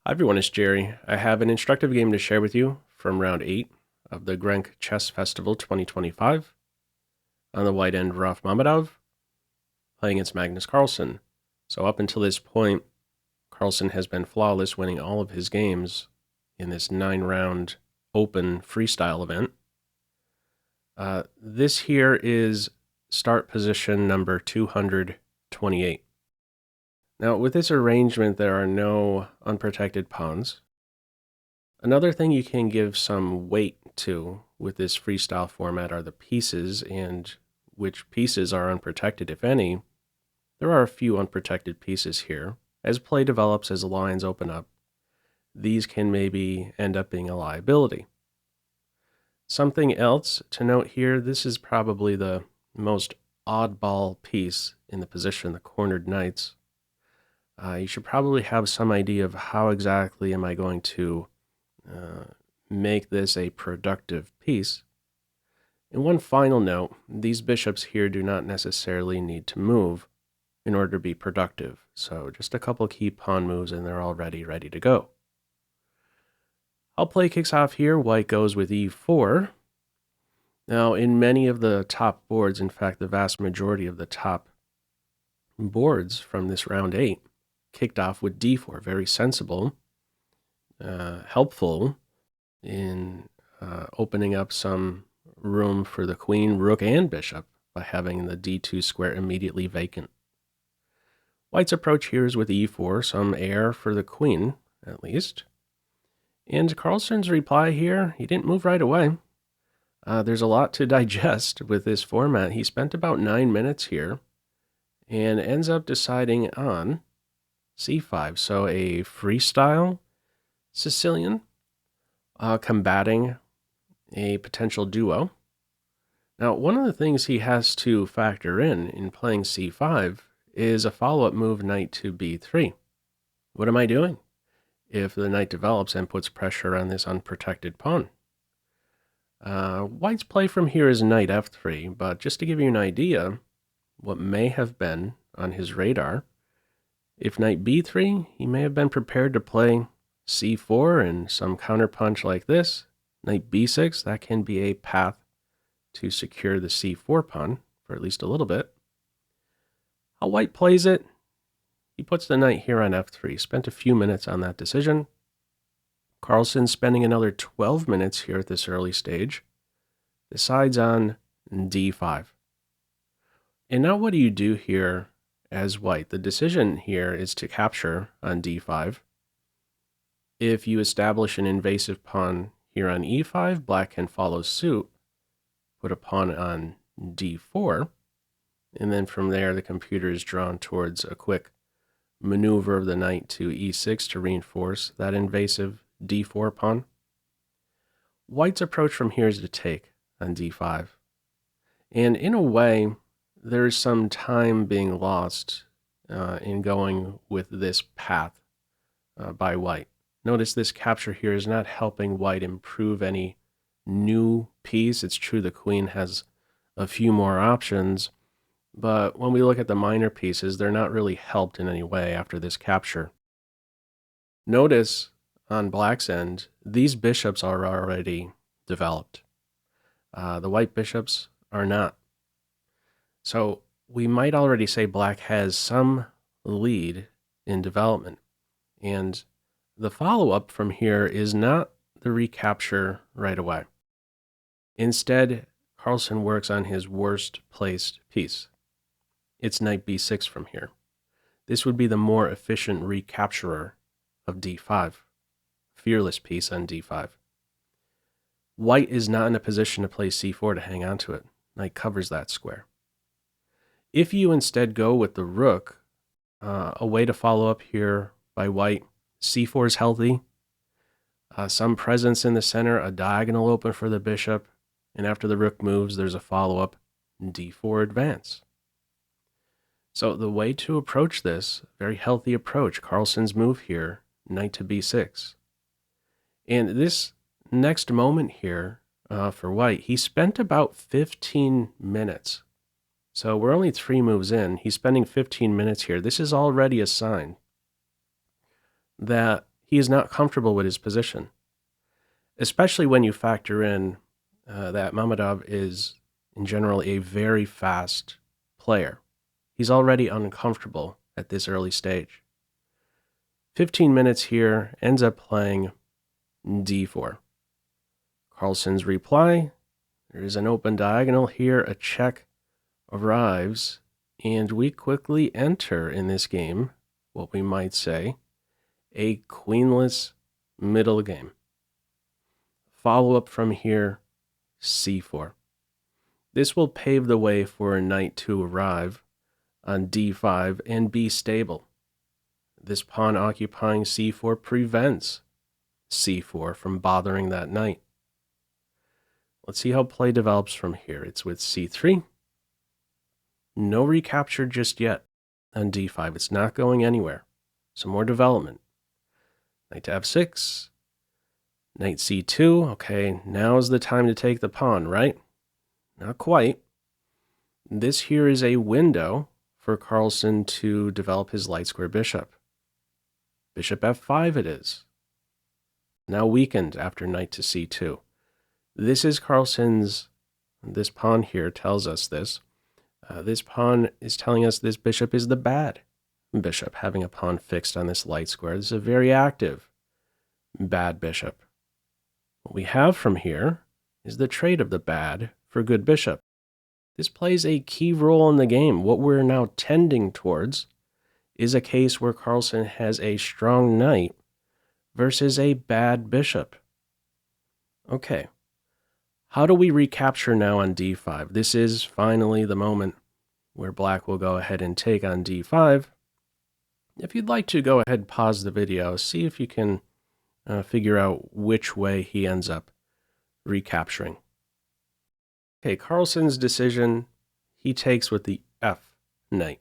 Hi everyone, it's Jerry. I have an instructive game to share with you from round 8 of the Grenke Chess Festival 2025. On the white end, Rauf Mamedov, playing against Magnus Carlsen. So up until this point, Carlsen has been flawless, winning all of his games in this 9-round open freestyle event. This here is start position number 228. Now, with this arrangement, there are no unprotected pawns. Another thing you can give some weight to with this freestyle format are the pieces and which pieces are unprotected, if any. There are a few unprotected pieces here. As play develops, as lines open up, these can maybe end up being a liability. Something else to note here, this is probably the most oddball piece in the position, the cornered knights. You should probably have some idea of how exactly am I going to make this a productive piece. And one final note, these bishops here do not necessarily need to move in order to be productive. So just a couple key pawn moves and they're already ready to go. How play kicks off here, white goes with e4. Now in many of the top boards, in fact the vast majority of the top boards from this round 8, kicked off with d4, very sensible, helpful in opening up some room for the queen, rook, and bishop by having the d2 square immediately vacant. White's approach here is with e4, some air for the queen, at least. And Carlsen's reply here, he didn't move right away. There's a lot to digest with this format. He spent about 9 minutes here and ends up deciding on c5. So a freestyle Sicilian combating a potential duo. Now, one of the things he has to factor in playing c5 is a follow-up move, knight to b3. What am I doing if the knight develops and puts pressure on this unprotected pawn? White's play from here is knight f3, but just to give you an idea what may have been on his radar, if knight b3, he may have been prepared to play c4 and some counterpunch like this. Knight b6, that can be a path to secure the c4 pawn for at least a little bit. How white plays it, he puts the knight here on f3. Spent a few minutes on that decision. Carlsen spending another 12 minutes here at this early stage. Decides on d5. And now what do you do here as white? The decision here is to capture on d5. If you establish an invasive pawn here on e5, black can follow suit, put a pawn on d4, and then from there the computer is drawn towards a quick maneuver of the knight to e6 to reinforce that invasive d4 pawn. White's approach from here is to take on d5. And in a way, there is some time being lost in going with this path by white. Notice this capture here is not helping white improve any new piece. It's true the queen has a few more options, but when we look at the minor pieces, they're not really helped in any way after this capture. Notice on black's end, these bishops are already developed. The white bishops are not. So we might already say black has some lead in development. And the follow-up from here is not the recapture right away. Instead, Carlsen works on his worst placed piece. It's knight b6 from here. This would be the more efficient recapturer of d5. Fearless piece on d5. White is not in a position to play c4 to hang on to it. Knight covers that square. If you instead go with the rook, a way to follow up here by white, c4 is healthy. Some presence in the center, a diagonal open for the bishop, and after the rook moves, there's a follow-up d4 advance. So the way to approach this, very healthy approach, Carlsen's move here, knight to b6. And this next moment here for white, he spent about 15 minutes. So we're only 3 moves in. He's spending 15 minutes here. This is already a sign that he is not comfortable with his position, especially when you factor in that Mamedov is, in general, a very fast player. He's already uncomfortable at this early stage. 15 minutes here, ends up playing d4. Carlsen's reply, there is an open diagonal here, a check arrives, and we quickly enter in this game what we might say a queenless middle game. Follow up from here, c4. This will pave the way for a knight to arrive on d5 and be stable. This pawn occupying c4 prevents c4 from bothering that knight. Let's see how play develops from here. It's with c3. No recapture just yet on d5. It's not going anywhere. Some more development. Knight to f6. Knight c2. Okay, now's the time to take the pawn, right? Not quite. This here is a window for Carlsen to develop his light square bishop. Bishop f5 it is. Now weakened after knight to c2. This is Carlsen's, this pawn here tells us this. This pawn is telling us this bishop is the bad bishop, having a pawn fixed on this light square. This is a very active bad bishop. What we have from here is the trade of the bad for good bishop. This plays a key role in the game. What we're now tending towards is a case where Carlsen has a strong knight versus a bad bishop. Okay, how do we recapture now on d5? This is finally the moment where black will go ahead and take on d5. If you'd like to go ahead, pause the video, see if you can figure out which way he ends up recapturing. Okay, Carlsen's decision, he takes with the f knight.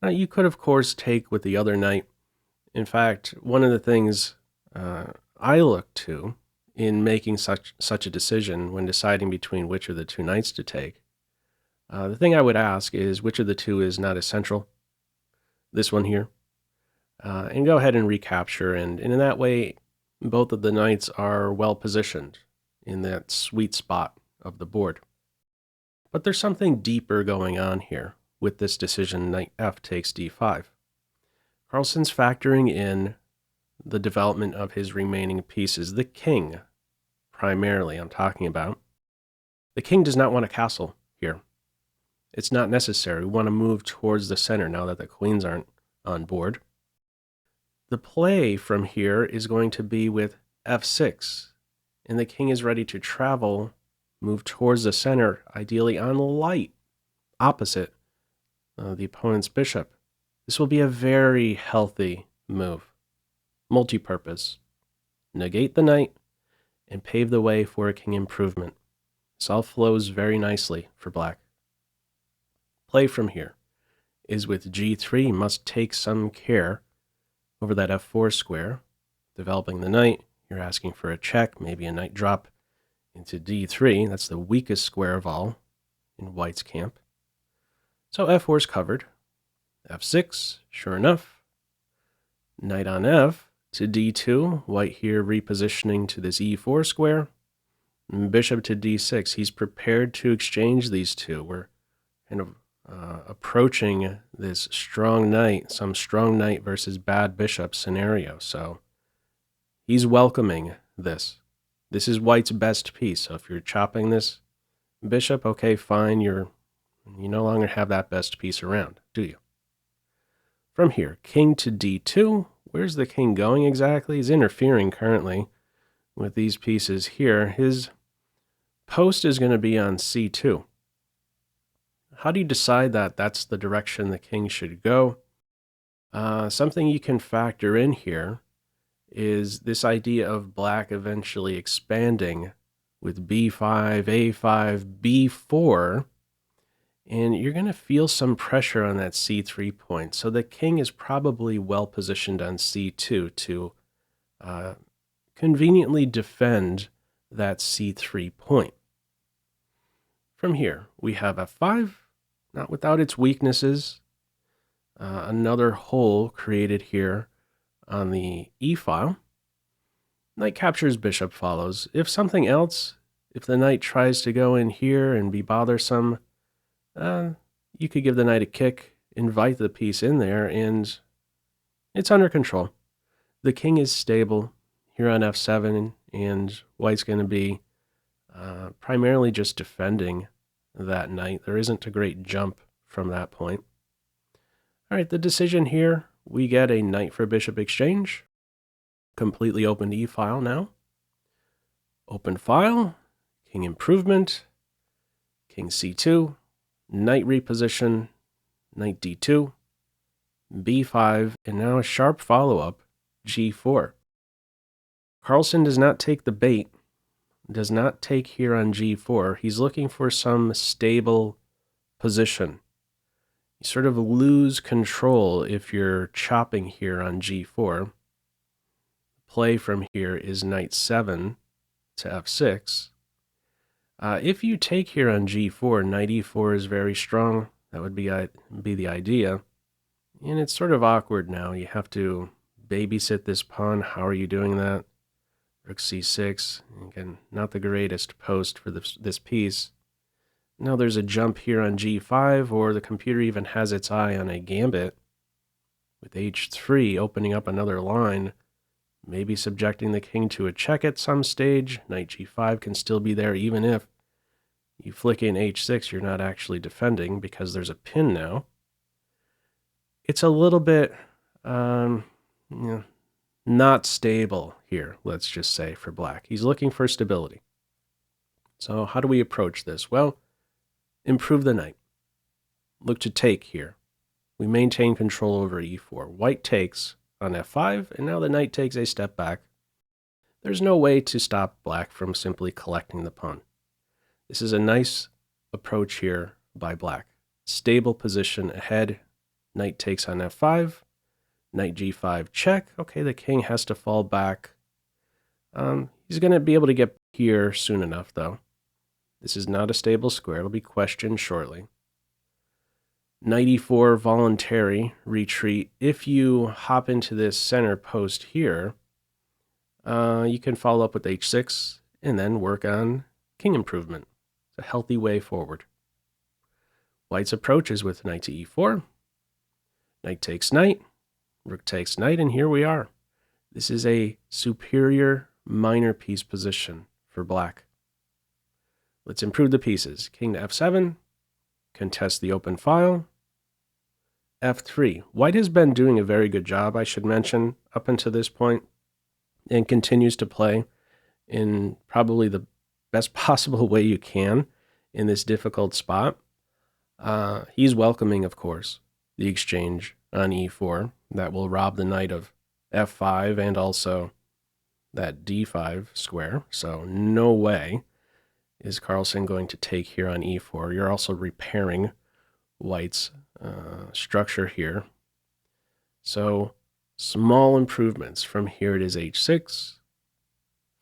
Now, you could, of course, take with the other knight. In fact, one of the things I look to in making such a decision when deciding between which of the two knights to take, the thing I would ask is which of the two is not essential. This one here. And go ahead and recapture, and in that way, both of the knights are well positioned in that sweet spot of the board. But there's something deeper going on here with this decision, knight f takes d5. Carlsen's factoring in the development of his remaining pieces. The king, primarily, I'm talking about. The king does not want a castle here. It's not necessary. We want to move towards the center now that the queens aren't on board. The play from here is going to be with f6, and the king is ready to travel, move towards the center, ideally on light, opposite the opponent's bishop. This will be a very healthy move. Multi-purpose. Negate the knight and pave the way for a king improvement. This all flows very nicely for black. Play from here is with g3. You must take some care over that f4 square. Developing the knight, you're asking for a check, maybe a knight drop into d3. That's the weakest square of all in white's camp. So f4 is covered. f6, sure enough. Knight on f to d2. White here repositioning to this e4 square. And bishop to d6. He's prepared to exchange these two. We're kind of approaching this strong knight, some strong knight versus bad bishop scenario. So he's welcoming this. This is white's best piece. So if you're chopping this bishop, okay, fine. You no longer have that best piece around, do you? From here, king to d2. Where's the king going exactly? He's interfering currently with these pieces here. His post is going to be on c2. How do you decide that that's the direction the king should go? Something you can factor in here is this idea of black eventually expanding with b5, a5, b4, and you're going to feel some pressure on that c3 point. So the king is probably well positioned on c2 to conveniently defend that c3 point. From here, we have f5, not without its weaknesses. Another hole created here on the e file. Knight captures, bishop follows. If something else, if the knight tries to go in here and be bothersome, you could give the knight a kick, invite the piece in there, and it's under control. The king is stable here on f7, and white's going to be primarily just defending that knight. There isn't a great jump from that point. All right, the decision here, we get a knight for bishop exchange. Completely opened e-file now. Open file, king improvement, king c2, knight reposition, knight d2, b5, and now a sharp follow-up, g4. Carlsen does not take the bait, does not take here on g4. He's looking for some stable position. You sort of lose control if you're chopping here on g4. Play from here is knight 7 to f6. If you take here on g4, knight e4 is very strong. That would be the idea. And it's sort of awkward now. You have to babysit this pawn. How are you doing that? Rook c6. Again, not the greatest post for this piece. Now there's a jump here on g5, or the computer even has its eye on a gambit with h3 opening up another line, maybe subjecting the king to a check at some stage. Knight g5 can still be there even if you flick in h6, you're not actually defending because there's a pin now. It's a little bit not stable here, let's just say, for black. He's looking for stability. So how do we approach this? Well, improve the knight. Look to take here. We maintain control over e4. White takes on f5, and now the knight takes a step back. There's no way to stop black from simply collecting the pawn. This is a nice approach here by black. Stable position ahead. Knight takes on f5. Knight g5 check. Okay, the king has to fall back. He's going to be able to get here soon enough, though. This is not a stable square. It'll be questioned shortly. Knight e4, voluntary retreat. If you hop into this center post here, you can follow up with h6 and then work on king improvement. It's a healthy way forward. White's approach is with knight to e4. Knight takes knight. Rook takes knight, and here we are. This is a superior minor piece position for black. Let's improve the pieces. King to f7. Contest the open file. f3. White has been doing a very good job, I should mention, up until this point, and continues to play in probably the best possible way you can in this difficult spot. He's welcoming, of course, the exchange on e4. That will rob the knight of f5 and also that d5 square. So no way is Carlsen going to take here on e4. You're also repairing white's structure here. So small improvements. From here it is h6.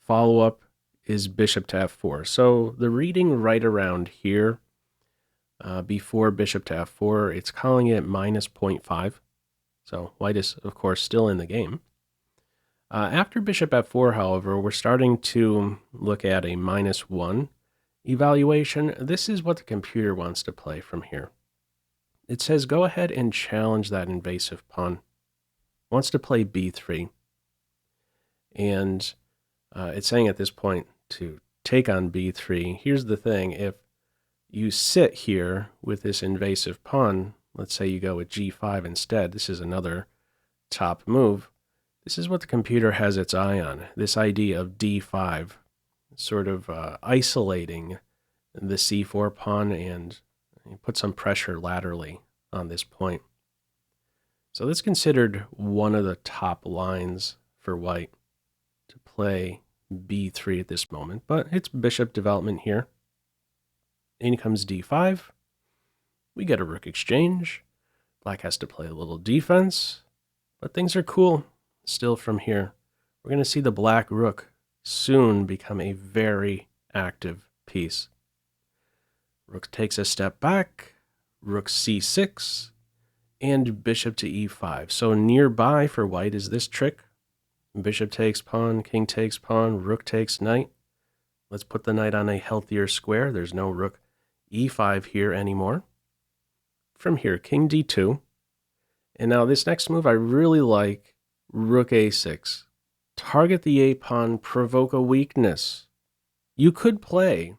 Follow-up is bishop to f4. So the reading right around here, before bishop to f4, it's calling it minus 0.5. So white is, of course, still in the game. After bishop f4, however, we're starting to look at a -1 evaluation. This is what the computer wants to play from here. It says go ahead and challenge that invasive pawn. Wants to play b3. And it's saying at this point to take on b3. Here's the thing. If you sit here with this invasive pawn, let's say you go with g5 instead. This is another top move. This is what the computer has its eye on. This idea of d5, sort of isolating the c4 pawn and put some pressure laterally on this point. So that's considered one of the top lines for white to play b3 at this moment. But it's bishop development here. In comes d5. We get a rook exchange. Black has to play a little defense, but things are cool still from here. We're going to see the black rook soon become a very active piece. Rook takes a step back. Rook c6. and bishop to e5. So nearby for white is this trick. Bishop takes pawn, king takes pawn, rook takes knight. Let's put the knight on a healthier square. There's no rook e5 here anymore. From here, king d2. And now this next move I really like, rook a6. Target the a pawn, provoke a weakness. You could play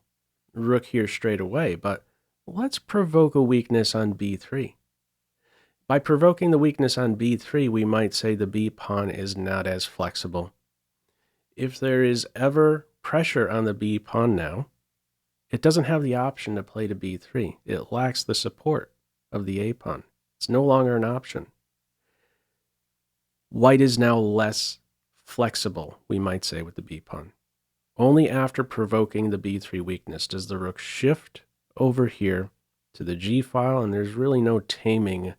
rook here straight away, but let's provoke a weakness on b3. By provoking the weakness on b3, we might say the b pawn is not as flexible. If there is ever pressure on the b pawn now, it doesn't have the option to play to b3. It lacks the support of the a pawn. It's no longer an option. White is now less flexible, we might say, with the b pawn. Only after provoking the b3 weakness does the rook shift over here to the g file, and there's really no taming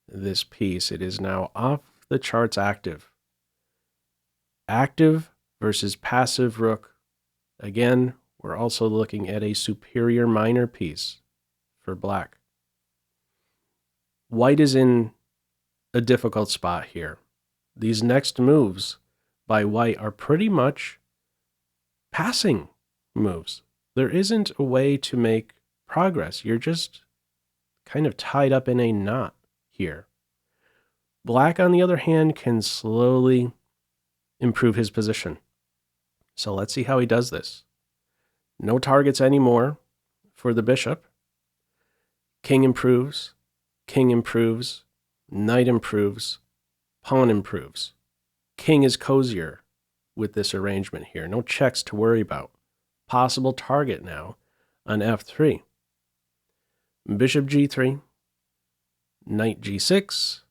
this piece. It is now off the charts active. Active versus passive rook. Again, we're also looking at a superior minor piece for black. White is in a difficult spot here. These next moves by white are pretty much passing moves. There isn't a way to make progress. You're just kind of tied up in a knot here. Black, on the other hand, can slowly improve his position. So let's see how he does this. No targets anymore for the bishop. King improves, knight improves, pawn improves. King is cozier with this arrangement here. No checks to worry about. Possible target now on f3. Bishop g3, knight g6,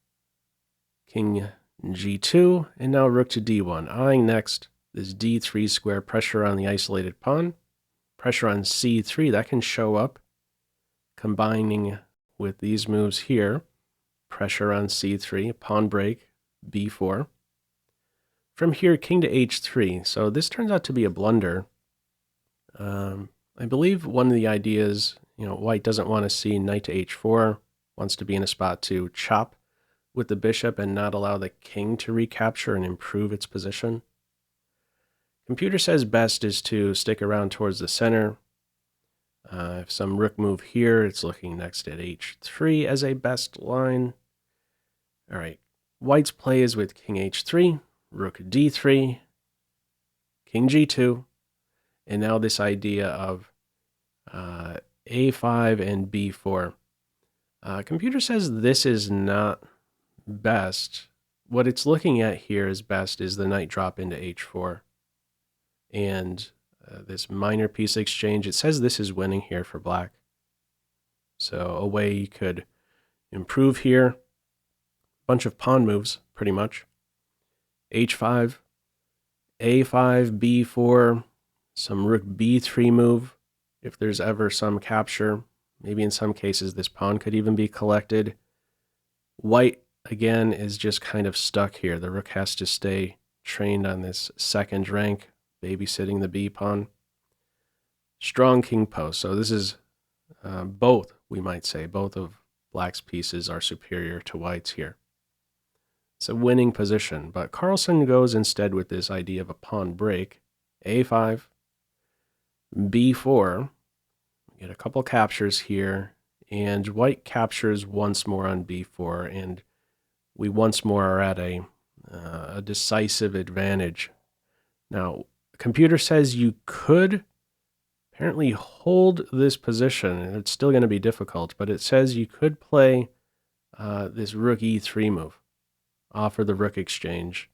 king g2, and now rook to d1. Eyeing next this d3 square, pressure on the isolated pawn, pressure on c3. That can show up combining with these moves here. Pressure on c3, pawn break, b4. From here, king to h3. So this turns out to be a blunder. I believe one of the ideas, white doesn't want to see knight to h4, wants to be in a spot to chop with the bishop and not allow the king to recapture and improve its position. Computer says best is to stick around towards the center. If some rook move here, it's looking next at h3 as a best line. All right, white's play is with king h3, rook d3, king g2, and now this idea of a5 and b4. Computer says this is not best. What it's looking at here as best is the knight drop into h4. And this minor piece exchange, it says this is winning here for black. So a way you could improve here. Bunch of pawn moves, pretty much. h5, a5, b4, some rook b3 move. If there's ever some capture, maybe in some cases this pawn could even be collected. White, again, is just kind of stuck here. The rook has to stay trained on this second rank, babysitting the b pawn. Strong king post. So this is both, we might say, both of black's pieces are superior to white's here. It's a winning position, but Carlsen goes instead with this idea of a pawn break. a5, b4. We get a couple captures here, and white captures once more on b4, and we once more are at a decisive advantage. Now, the computer says you could apparently hold this position, and it's still going to be difficult, but it says you could play this rook e3 move, offer the rook exchange,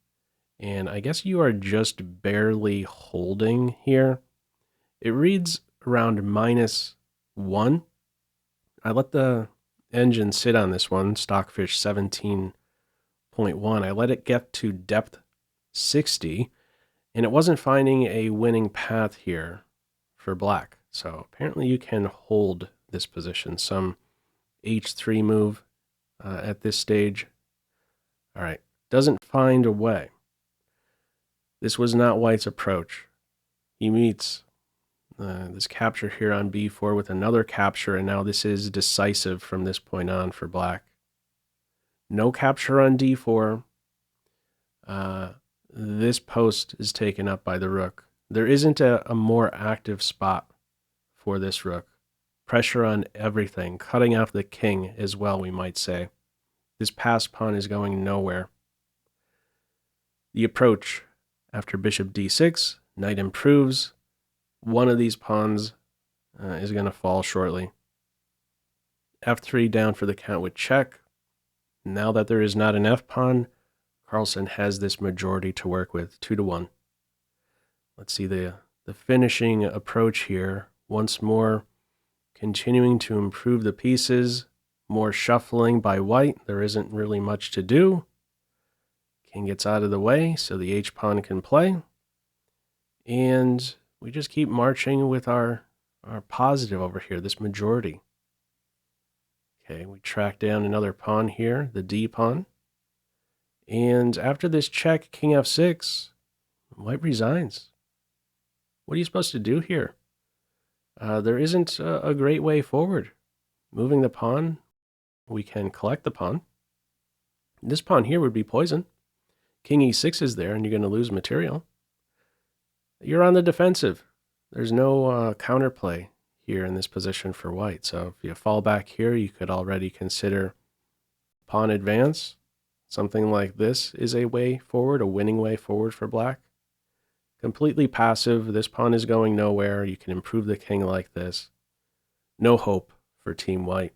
and I guess you are just barely holding here. It reads around -1. I let the engine sit on this one, Stockfish 17.1. I let it get to depth 60, and it wasn't finding a winning path here for black. So apparently you can hold this position. Some h3 move at this stage. All right, doesn't find a way. This was not white's approach. He meets this capture here on b4 with another capture, and now this is decisive from this point on for black. No capture on d4. This post is taken up by the rook. There isn't a more active spot for this rook. Pressure on everything, cutting off the king as well, we might say. This passed pawn is going nowhere. The approach after bishop d6, knight improves. One of these pawns is going to fall shortly. f3 down for the count with check. Now that there is not an f-pawn, Carlsen has this majority to work with, 2-1. Let's see the finishing approach here. Once more, continuing to improve the pieces. More shuffling by white. There isn't really much to do. King gets out of the way, so the h-pawn can play. And we just keep marching with our positive over here, this majority. Okay, we track down another pawn here, the d-pawn. And after this check, king f6, white resigns. What are you supposed to do here? There isn't a great way forward. Moving the pawn, we can collect the pawn. This pawn here would be poison. King e6 is there, and you're going to lose material. You're on the defensive. There's no counterplay here in this position for white. So if you fall back here, you could already consider pawn advance. Something like this is a way forward, a winning way forward for black. Completely passive. This pawn is going nowhere. You can improve the king like this. No hope for Team White.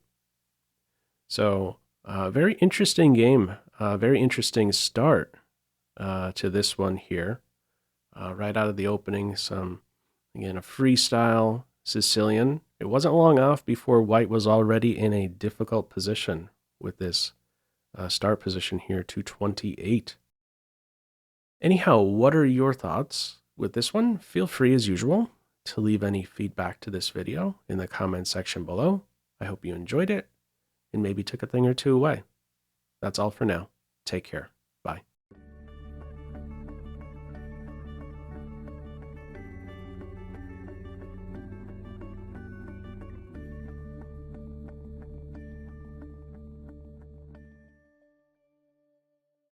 So very interesting game. Very interesting start to this one here. Right out of the opening, again, a freestyle Sicilian. It wasn't long off before white was already in a difficult position with this start position here, 228. Anyhow, what are your thoughts with this one? Feel free, as usual, to leave any feedback to this video in the comment section below. I hope you enjoyed it and maybe took a thing or two away. That's all for now. Take care.